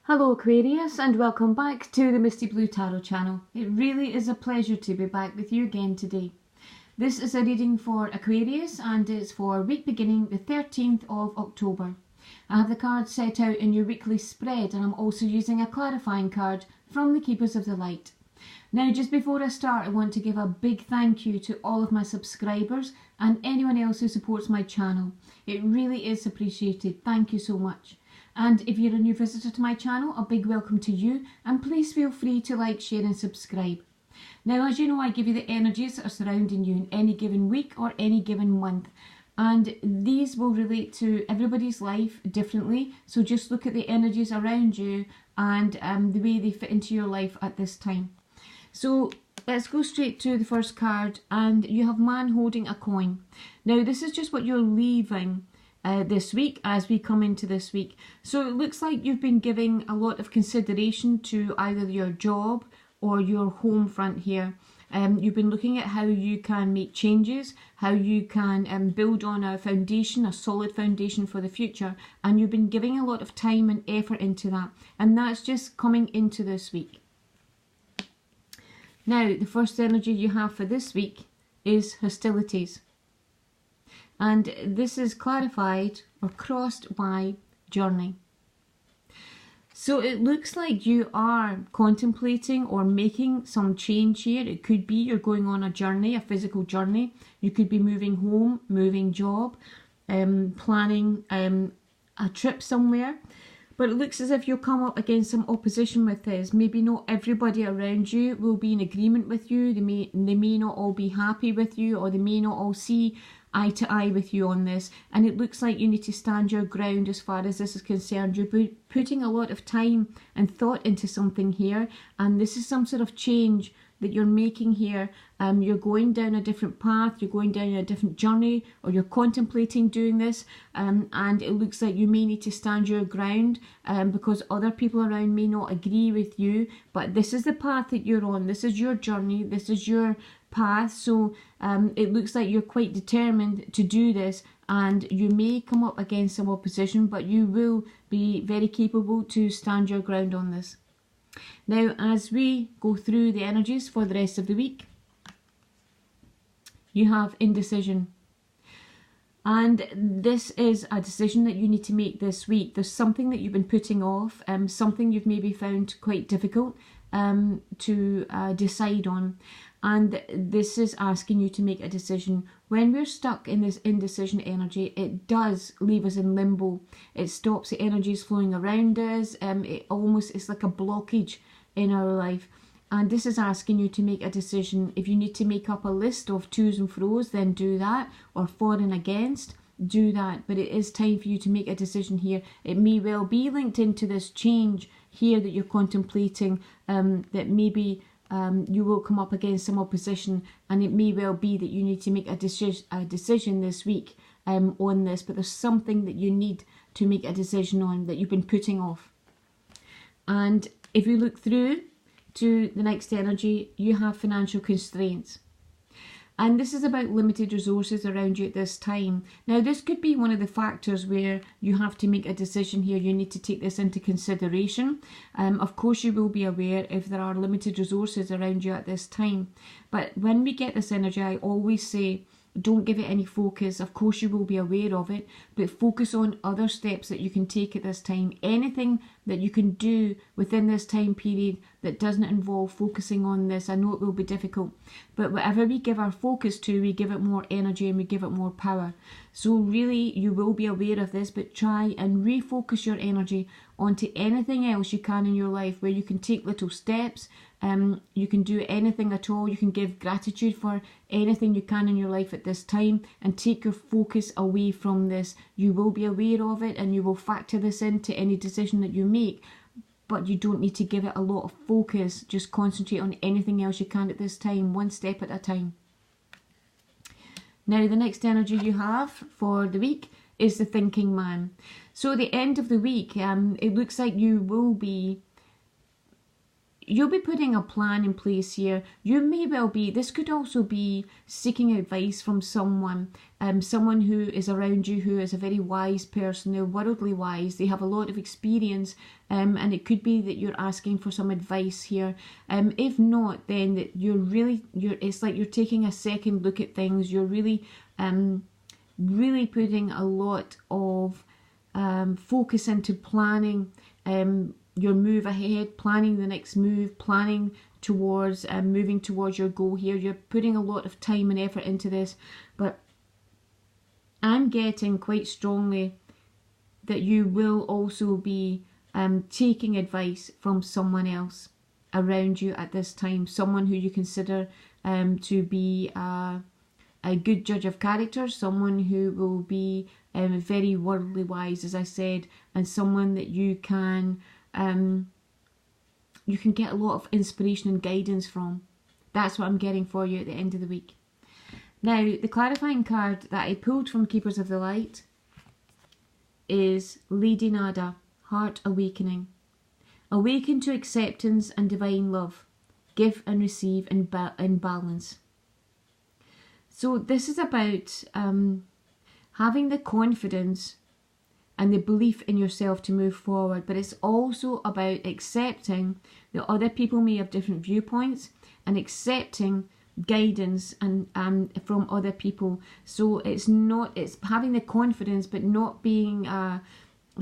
Hello Aquarius, and welcome back to the Misty Blue Tarot channel. It really is a pleasure to be back with you again today. This is a reading for Aquarius and it's for week beginning the 13th of October. I have the cards set out in your weekly spread, and I'm also using a clarifying card from the Keepers of the Light. Now, just before I start, I want to give a big thank you to all of my subscribers and anyone else who supports my channel. It really is appreciated. Thank you so much. And if you're a new visitor to my channel, a big welcome to you, and please feel free to like, share and subscribe. Now, as you know, I give you the energies that are surrounding you in any given week or any given month, and these will relate to everybody's life differently, so just look at the energies around you and the way they fit into your life at this time. So let's go straight to the first card, and you have man holding a coin. Now, this is just what you're leaving this week as we come into this week. So it looks like you've been giving a lot of consideration to either your job or your home front here. You've been looking at how you can make changes, how you can build on a foundation, a solid foundation for the future, and you've been giving a lot of time and effort into that, and that's just coming into this week. Now, the first energy you have for this week is hostilities. And this is clarified or crossed by journey. So it looks like you are contemplating or making some change here. It could be you're going on a journey, a physical journey. You could be moving home, moving job, planning a trip somewhere. But it looks as if you'll come up against some opposition with this. Maybe not everybody around you will be in agreement with you. They may not all be happy with you, or they may not all see eye to eye with you on this. And it looks like you need to stand your ground as far as this is concerned. You're putting a lot of time and thought into something here, and this is some sort of change that you're making here. You're going down a different path, you're going down a different journey, or you're contemplating doing this, and it looks like you may need to stand your ground because other people around may not agree with you, but this is the path that you're on. This is your journey, this is your path. So it looks like you're quite determined to do this, and you may come up against some opposition, but you will be very capable to stand your ground on this. Now, as we go through the energies for the rest of the week, you have indecision. And this is a decision that you need to make this week. There's something that you've been putting off, something you've maybe found quite difficult to decide on. And this is asking you to make a decision. When we're stuck in this indecision energy, it does leave us in limbo. It stops the energies flowing around us. It's like a blockage in our life. And this is asking you to make a decision. If you need to make up a list of to's and fro's, then do that. Or for and against, do that. But it is time for you to make a decision here. It may well be linked into this change here that you're contemplating, that maybe you will come up against some opposition, and it may well be that you need to make a decision this week on this, but there's something that you need to make a decision on that you've been putting off. And if you look through to the next energy, you have financial constraints. And this is about limited resources around you at this time. Now, this could be one of the factors where you have to make a decision here. You need to take this into consideration. Of course, you will be aware if there are limited resources around you at this time. But when we get this energy, I always say, don't give it any focus. Of course, you will be aware of it, but focus on other steps that you can take at this time. Anything that you can do within this time period that doesn't involve focusing on this. I know it will be difficult, but whatever we give our focus to, we give it more energy and we give it more power. So really, you will be aware of this, but try and refocus your energy onto anything else you can in your life where you can take little steps. You can do anything at all. You can give gratitude for anything you can in your life at this time, and take your focus away from this. You will be aware of it and you will factor this into any decision that you make, but you don't need to give it a lot of focus. Just concentrate on anything else you can at this time, one step at a time. Now, the next energy you have for the week is the thinking man. So at the end of the week, it looks like you will be you'll be putting a plan in place here. You may well be, this could also be seeking advice from someone, someone who is around you who is a very wise person. They're worldly wise, they have a lot of experience, and it could be that you're asking for some advice here. If not, then that it's like you're taking a second look at things. You're really putting a lot of focus into planning your move ahead, planning the next move, planning towards moving towards your goal here. You're putting a lot of time and effort into this, but I'm getting quite strongly that you will also be taking advice from someone else around you at this time, someone who you consider to be a good judge of character, someone who will be very worldly wise, as I said, and someone that you can get a lot of inspiration and guidance from. That's what I'm getting for you at the end of the week. Now, the clarifying card that I pulled from Keepers of the Light is Lady Nada, Heart Awakening. Awaken to acceptance and divine love. Give and receive in balance. So this is about having the confidence and the belief in yourself to move forward, but it's also about accepting that other people may have different viewpoints and accepting guidance and from other people. So it's having the confidence but not being a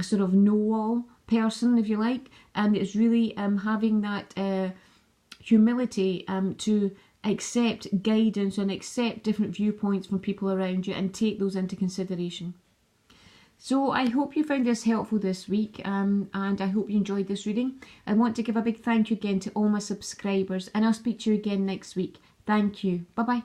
sort of know-all person, if you like, and it's really having that humility to accept guidance and accept different viewpoints from people around you and take those into consideration. So I hope you found this helpful this week, and I hope you enjoyed this reading. I want to give a big thank you again to all my subscribers, and I'll speak to you again next week. Thank you. Bye-bye.